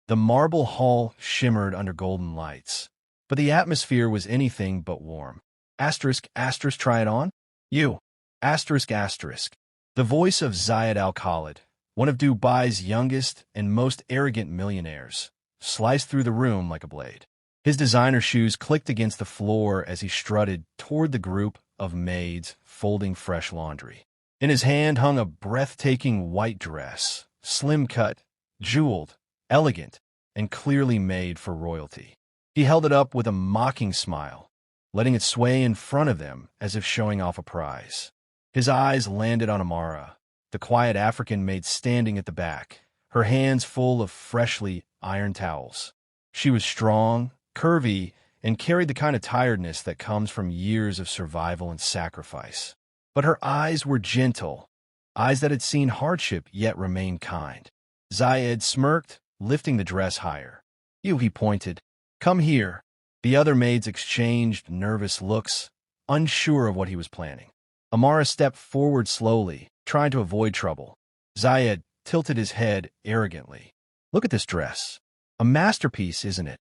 The marble hall shimmered under golden lights, but the atmosphere was anything but warm. Asterisk, asterisk, try it on? You. Asterisk, asterisk. The voice of Zayed al-Khalid, one of Dubai's youngest and most arrogant millionaires, sliced through the room like a blade. His designer shoes clicked against the floor as he strutted toward the group of maids folding fresh laundry. In his hand hung a breathtaking white dress, slim-cut, jeweled, elegant, and clearly made for royalty. He held it up with a mocking smile, letting it sway in front of them as if showing off a prize. His eyes landed on Amara, the quiet African maid standing at the back, her hands full of freshly ironed towels. She was strong, curvy, and carried the kind of tiredness that comes from years of survival and sacrifice. But her eyes were gentle, eyes that had seen hardship yet remained kind. Zayed smirked, lifting the dress higher. You, he pointed. Come here. The other maids exchanged nervous looks, unsure of what he was planning. Amara stepped forward slowly, trying to avoid trouble. Zayed tilted his head arrogantly. Look at this dress. A masterpiece, isn't it?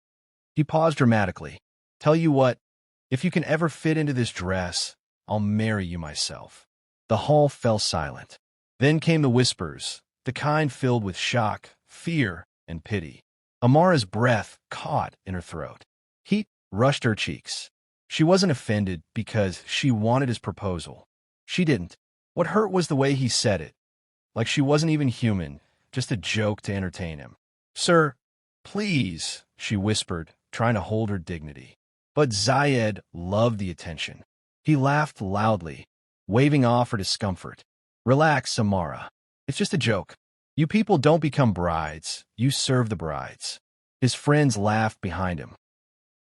He paused dramatically. Tell you what, if you can ever fit into this dress, I'll marry you myself. The hall fell silent. Then came the whispers, the kind filled with shock, fear, and pity. Amara's breath caught in her throat. Heat rushed her cheeks. She wasn't offended because she wanted his proposal. She didn't. What hurt was the way he said it, like she wasn't even human, just a joke to entertain him. Sir, please, she whispered, trying to hold her dignity. But Zayed loved the attention. He laughed loudly, waving off her discomfort. Relax, Amara. It's just a joke. You people don't become brides, you serve the brides. His friends laughed behind him.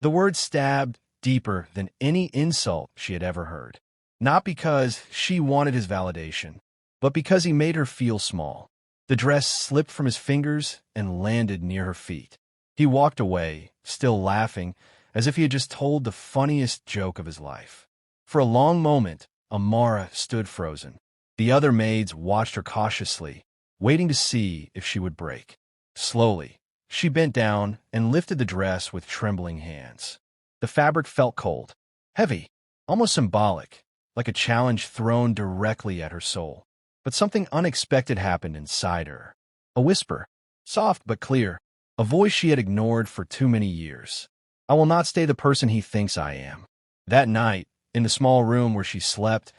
The word stabbed deeper than any insult she had ever heard. Not because she wanted his validation, but because he made her feel small. The dress slipped from his fingers and landed near her feet. He walked away, still laughing, as if he had just told the funniest joke of his life. For a long moment, Amara stood frozen. The other maids watched her cautiously, waiting to see if she would break. Slowly, she bent down and lifted the dress with trembling hands. The fabric felt cold, heavy, almost symbolic, like a challenge thrown directly at her soul. But something unexpected happened inside her. A whisper, soft but clear, a voice she had ignored for too many years. I will not stay the person he thinks I am. That night, in the small room where she slept,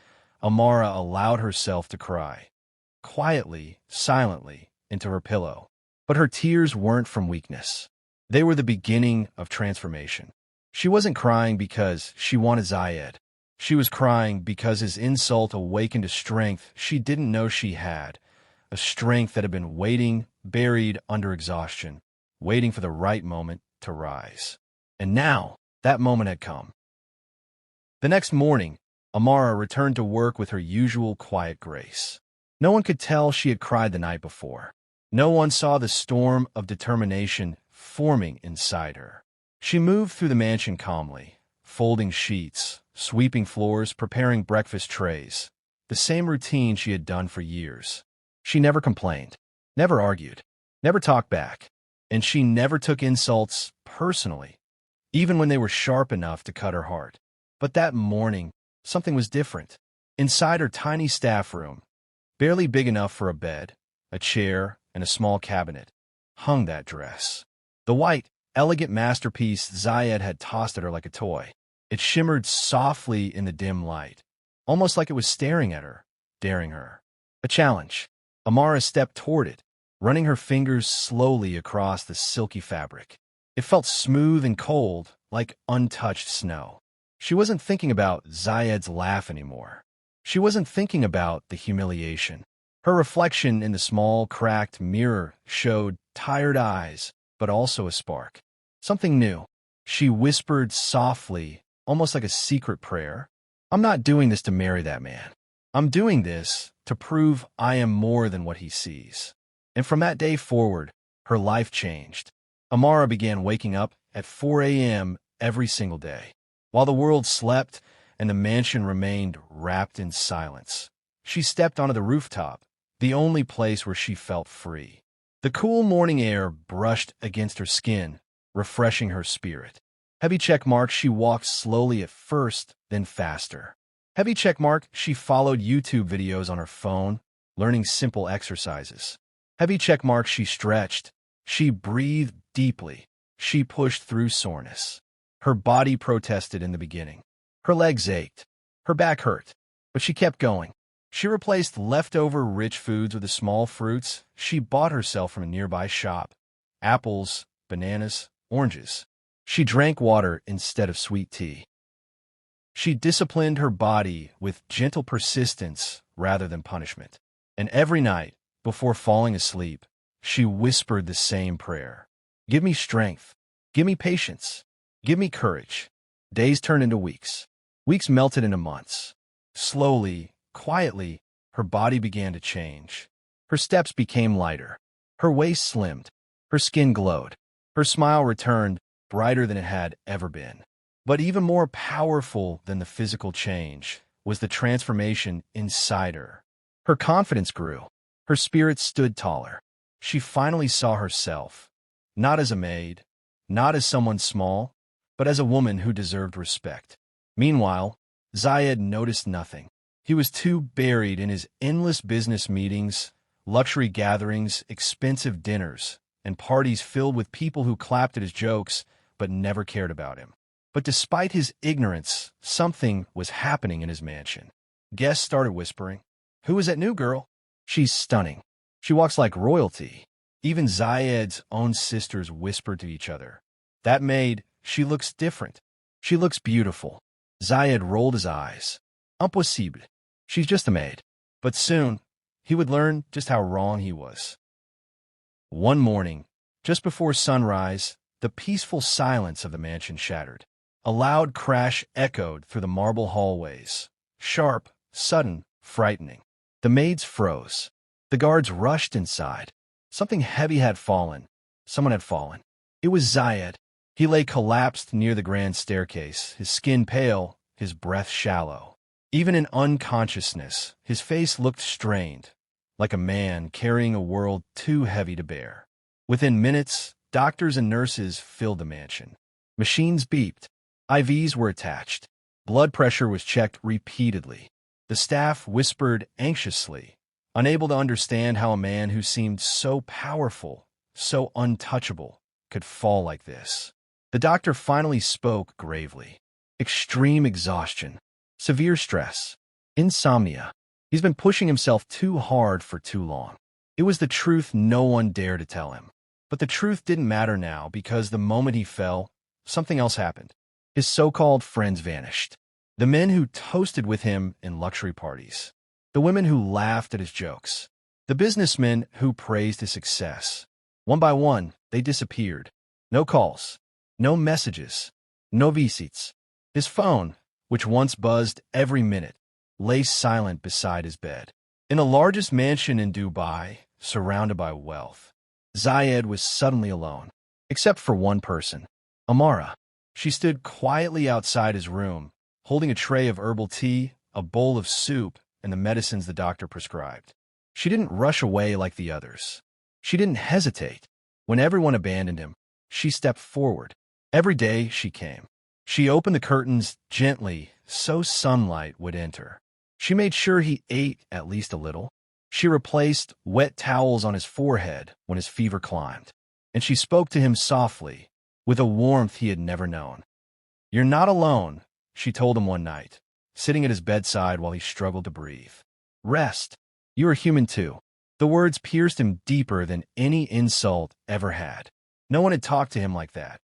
Amara allowed herself to cry. Quietly, silently, into her pillow. But her tears weren't from weakness. They were the beginning of transformation. She wasn't crying because she wanted Zayed. She was crying because his insult awakened a strength she didn't know she had, a strength that had been waiting, buried under exhaustion, waiting for the right moment to rise. And now, that moment had come. The next morning, Amara returned to work with her usual quiet grace. No one could tell she had cried the night before. No one saw the storm of determination forming inside her. She moved through the mansion calmly, folding sheets, sweeping floors, preparing breakfast trays. The same routine she had done for years. She never complained, never argued, never talked back, and she never took insults personally, even when they were sharp enough to cut her heart. But that morning, something was different. Inside her tiny staff room, barely big enough for a bed, a chair, and a small cabinet, hung that dress. The white, elegant masterpiece Zayed had tossed at her like a toy. It shimmered softly in the dim light, almost like it was staring at her, daring her. A challenge. Amara stepped toward it, running her fingers slowly across the silky fabric. It felt smooth and cold, like untouched snow. She wasn't thinking about Zayed's laugh anymore. She wasn't thinking about the humiliation. Her reflection in the small, cracked mirror showed tired eyes, but also a spark. Something new. She whispered softly, almost like a secret prayer. I'm not doing this to marry that man. I'm doing this to prove I am more than what he sees. And from that day forward, her life changed. Amara began waking up at 4 a.m. every single day. While the world slept and the mansion remained wrapped in silence, she stepped onto the rooftop, the only place where she felt free. The cool morning air brushed against her skin, refreshing her spirit. Heavy check mark, she walked slowly at first, then faster. Heavy check mark, she followed YouTube videos on her phone, learning simple exercises. Heavy check mark, she stretched. She breathed deeply. She pushed through soreness. Her body protested in the beginning. Her legs ached. Her back hurt. But she kept going. She replaced leftover rich foods with the small fruits she bought herself from a nearby shop. Apples, bananas, oranges. She drank water instead of sweet tea. She disciplined her body with gentle persistence rather than punishment. And every night, before falling asleep, she whispered the same prayer. Give me strength. Give me patience. Give me courage. Days turned into weeks. Weeks melted into months. Slowly, quietly, her body began to change. Her steps became lighter. Her waist slimmed. Her skin glowed. Her smile returned, brighter than it had ever been. But even more powerful than the physical change was the transformation inside her. Her confidence grew. Her spirit stood taller. She finally saw herself, not as a maid, not as someone small, but as a woman who deserved respect. Meanwhile, Zayed noticed nothing. He was too buried in his endless business meetings, luxury gatherings, expensive dinners, and parties filled with people who clapped at his jokes but never cared about him. But despite his ignorance, something was happening in his mansion. Guests started whispering, "Who is that new girl? She's stunning. She walks like royalty." Even Zayed's own sisters whispered to each other, "That maid, she looks different. She looks beautiful." Zayed rolled his eyes. Impossible. She's just a maid. But soon, he would learn just how wrong he was. One morning, just before sunrise, the peaceful silence of the mansion shattered. A loud crash echoed through the marble hallways. Sharp, sudden, frightening. The maids froze. The guards rushed inside. Something heavy had fallen. Someone had fallen. It was Zayed. He lay collapsed near the grand staircase, his skin pale, his breath shallow. Even in unconsciousness, his face looked strained, like a man carrying a world too heavy to bear. Within minutes, doctors and nurses filled the mansion. Machines beeped. IVs were attached. Blood pressure was checked repeatedly. The staff whispered anxiously, unable to understand how a man who seemed so powerful, so untouchable, could fall like this. The doctor finally spoke gravely. Extreme exhaustion, severe stress, insomnia. He's been pushing himself too hard for too long. It was the truth no one dared to tell him. But the truth didn't matter now because the moment he fell, something else happened. His so-called friends vanished. The men who toasted with him in luxury parties. The women who laughed at his jokes. The businessmen who praised his success. One by one, they disappeared. No calls. No messages. No visites. His phone, which once buzzed every minute, lay silent beside his bed. In the largest mansion in Dubai, surrounded by wealth, Zayed was suddenly alone, except for one person, Amara. She stood quietly outside his room, holding a tray of herbal tea, a bowl of soup, and the medicines the doctor prescribed. She didn't rush away like the others. She didn't hesitate. When everyone abandoned him, she stepped forward. Every day she came. She opened the curtains gently so sunlight would enter. She made sure he ate at least a little. She replaced wet towels on his forehead when his fever climbed. And she spoke to him softly, with a warmth he had never known. "You're not alone," she told him one night, sitting at his bedside while he struggled to breathe. "Rest. You are human too." The words pierced him deeper than any insult ever had. No one had talked to him like that.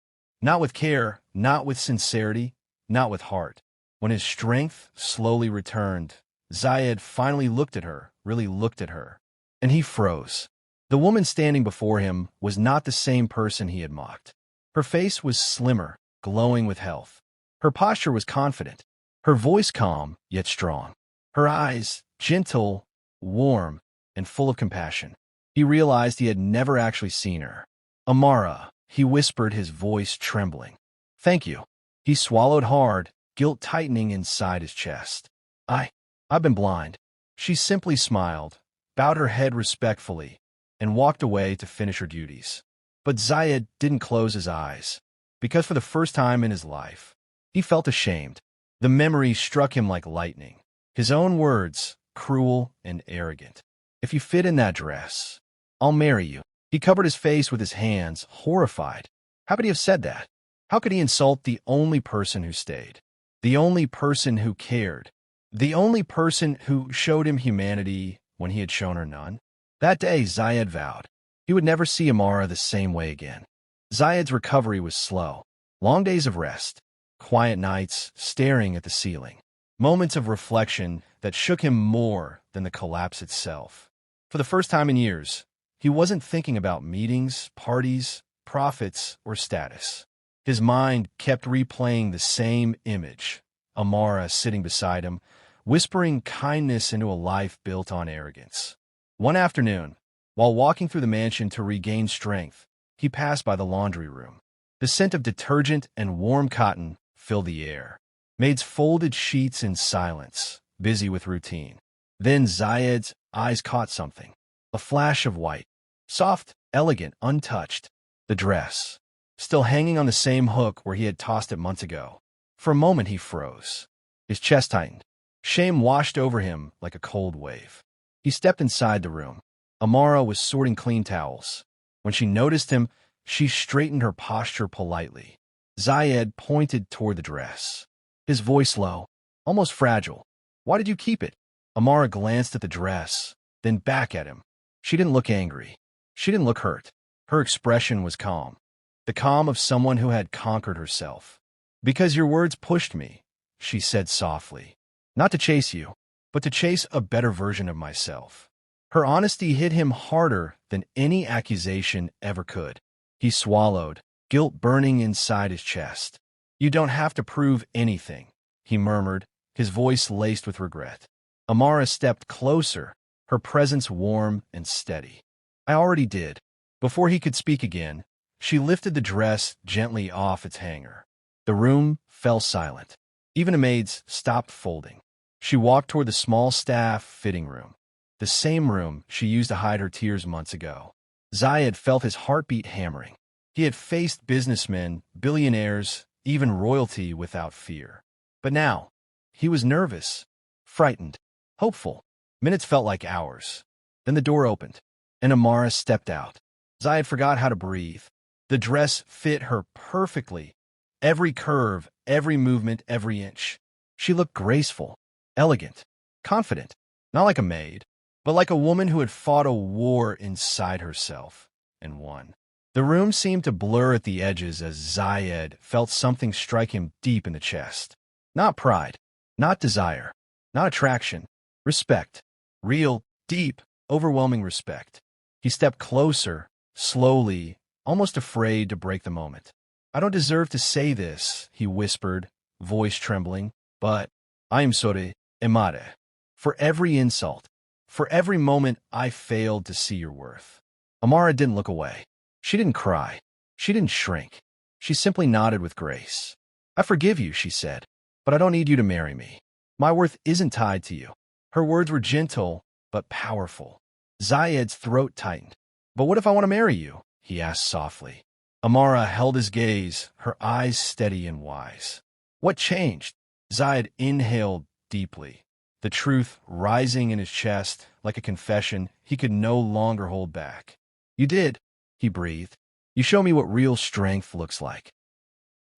Not with care, not with sincerity, not with heart. When his strength slowly returned, Zayed finally looked at her, really looked at her, and he froze. The woman standing before him was not the same person he had mocked. Her face was slimmer, glowing with health. Her posture was confident, her voice calm yet strong. Her eyes gentle, warm, and full of compassion. He realized he had never actually seen her. "Amara," he whispered, his voice trembling. "Thank you." He swallowed hard, guilt tightening inside his chest. I've been blind." She simply smiled, bowed her head respectfully, and walked away to finish her duties. But Zayed didn't close his eyes, because for the first time in his life, he felt ashamed. The memory struck him like lightning. His own words, cruel and arrogant. "If you fit in that dress, I'll marry you." He covered his face with his hands, horrified. How could he have said that? How could he insult the only person who stayed? The only person who cared? The only person who showed him humanity when he had shown her none? That day, Zayed vowed he would never see Amara the same way again. Zayed's recovery was slow. Long days of rest, quiet nights staring at the ceiling, moments of reflection that shook him more than the collapse itself. For the first time in years, he wasn't thinking about meetings, parties, profits, or status. His mind kept replaying the same image, Amara sitting beside him, whispering kindness into a life built on arrogance. One afternoon, while walking through the mansion to regain strength, he passed by the laundry room. The scent of detergent and warm cotton filled the air. Maids folded sheets in silence, busy with routine. Then Zayed's eyes caught something. A flash of white. Soft, elegant, untouched. The dress. Still hanging on the same hook where he had tossed it months ago. For a moment he froze. His chest tightened. Shame washed over him like a cold wave. He stepped inside the room. Amara was sorting clean towels. When she noticed him, she straightened her posture politely. Zayed pointed toward the dress. His voice low, almost fragile. "Why did you keep it?" Amara glanced at the dress, then back at him. She didn't look angry. She didn't look hurt. Her expression was calm. The calm of someone who had conquered herself. "Because your words pushed me," she said softly. "Not to chase you, but to chase a better version of myself." Her honesty hit him harder than any accusation ever could. He swallowed, guilt burning inside his chest. "You don't have to prove anything," he murmured, his voice laced with regret. Amara stepped closer, her presence warm and steady. "I already did." Before he could speak again, she lifted the dress gently off its hanger. The room fell silent. Even the maids stopped folding. She walked toward the small staff fitting room, the same room she used to hide her tears months ago. Zayed felt his heartbeat hammering. He had faced businessmen, billionaires, even royalty without fear. But now, he was nervous, frightened, hopeful. Minutes felt like hours. Then the door opened, and Amara stepped out. Zayed forgot how to breathe. The dress fit her perfectly. Every curve, every movement, every inch. She looked graceful, elegant, confident. Not like a maid, but like a woman who had fought a war inside herself and won. The room seemed to blur at the edges as Zayed felt something strike him deep in the chest. Not pride, not desire, not attraction. Respect. Real, deep, overwhelming respect. He stepped closer, slowly, almost afraid to break the moment. "I don't deserve to say this," he whispered, voice trembling, "but I am sorry, Amara, for every insult, for every moment I failed to see your worth." Amara didn't look away. She didn't cry. She didn't shrink. She simply nodded with grace. "I forgive you," she said, "but I don't need you to marry me. My worth isn't tied to you." Her words were gentle, but powerful. Zayed's throat tightened. "But what if I want to marry you?" he asked softly. Amara held his gaze, her eyes steady and wise. "What changed?" Zayed inhaled deeply, the truth rising in his chest like a confession he could no longer hold back. "You did," he breathed. "You show me what real strength looks like."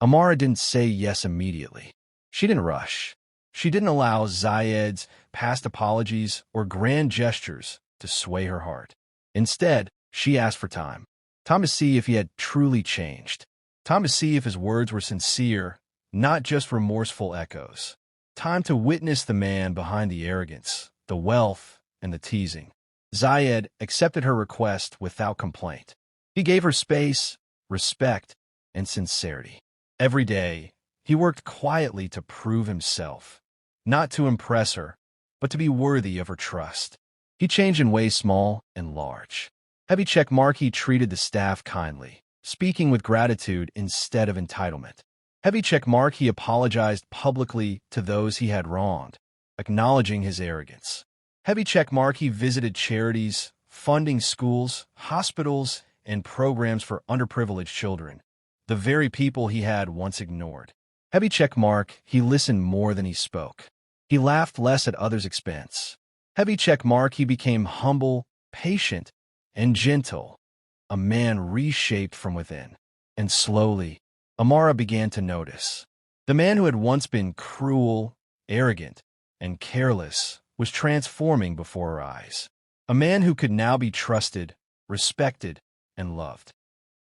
Amara didn't say yes immediately. She didn't rush. She didn't allow Zayed's past apologies or grand gestures to sway her heart. Instead, she asked for time. Time to see if he had truly changed. Time to see if his words were sincere, not just remorseful echoes. Time to witness the man behind the arrogance, the wealth, and the teasing. Zayed accepted her request without complaint. He gave her space, respect, and sincerity. Every day, he worked quietly to prove himself, not to impress her, but to be worthy of her trust. He changed in ways small and large. Heavy check mark, he treated the staff kindly, speaking with gratitude instead of entitlement. Heavy check mark, he apologized publicly to those he had wronged, acknowledging his arrogance. Heavy check mark, he visited charities, funding schools, hospitals, and programs for underprivileged children, the very people he had once ignored. Heavy check mark, he listened more than he spoke. He laughed less at others' expense. Heavy check mark, he became humble, patient, and gentle, a man reshaped from within. And slowly, Amara began to notice. The man who had once been cruel, arrogant, and careless was transforming before her eyes. A man who could now be trusted, respected, and loved.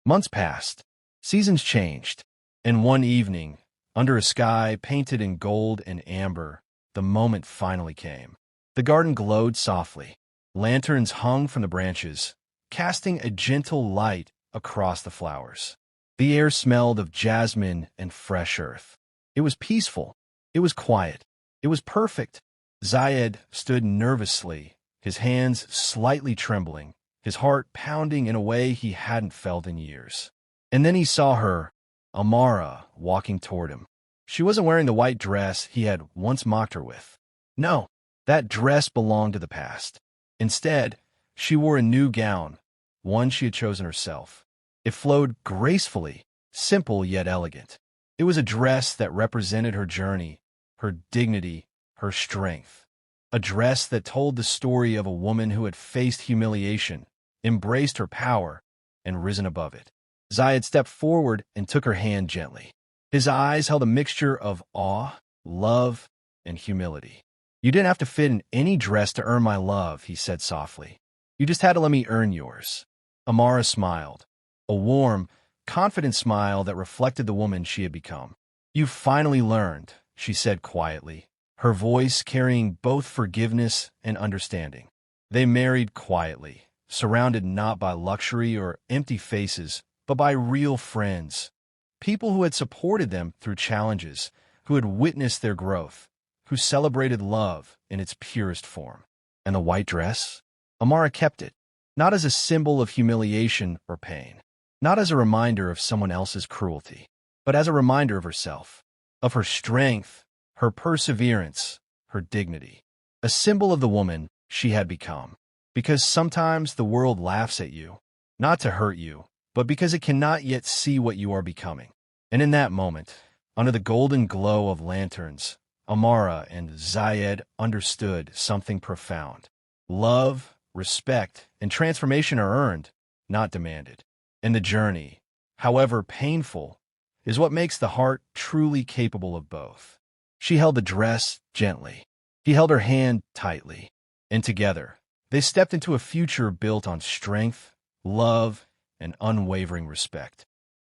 Months passed. Seasons changed. And one evening, under a sky painted in gold and amber, the moment finally came. The garden glowed softly. Lanterns hung from the branches, casting a gentle light across the flowers. The air smelled of jasmine and fresh earth. It was peaceful. It was quiet. It was perfect. Zayed stood nervously, his hands slightly trembling, his heart pounding in a way he hadn't felt in years. And then he saw her, Amara, walking toward him. She wasn't wearing the white dress he had once mocked her with. No, that dress belonged to the past. Instead, she wore a new gown, one she had chosen herself. It flowed gracefully, simple yet elegant. It was a dress that represented her journey, her dignity, her strength. A dress that told the story of a woman who had faced humiliation, embraced her power, and risen above it. Zayed stepped forward and took her hand gently. His eyes held a mixture of awe, love, and humility. "You didn't have to fit in any dress to earn my love," he said softly. "You just had to let me earn yours." Amara smiled, a warm, confident smile that reflected the woman she had become. "You've finally learned," she said quietly, her voice carrying both forgiveness and understanding. They married quietly, surrounded not by luxury or empty faces, but by real friends, people who had supported them through challenges, who had witnessed their growth, who celebrated love in its purest form. And the white dress? Amara kept it, not as a symbol of humiliation or pain, not as a reminder of someone else's cruelty, but as a reminder of herself, of her strength, her perseverance, her dignity, a symbol of the woman she had become. Because sometimes the world laughs at you, not to hurt you, but because it cannot yet see what you are becoming. And in that moment, under the golden glow of lanterns, Amara and Zayed understood something profound. Love, respect, and transformation are earned, not demanded. And the journey, however painful, is what makes the heart truly capable of both. She held the dress gently. He held her hand tightly. And together, they stepped into a future built on strength, love, and unwavering respect.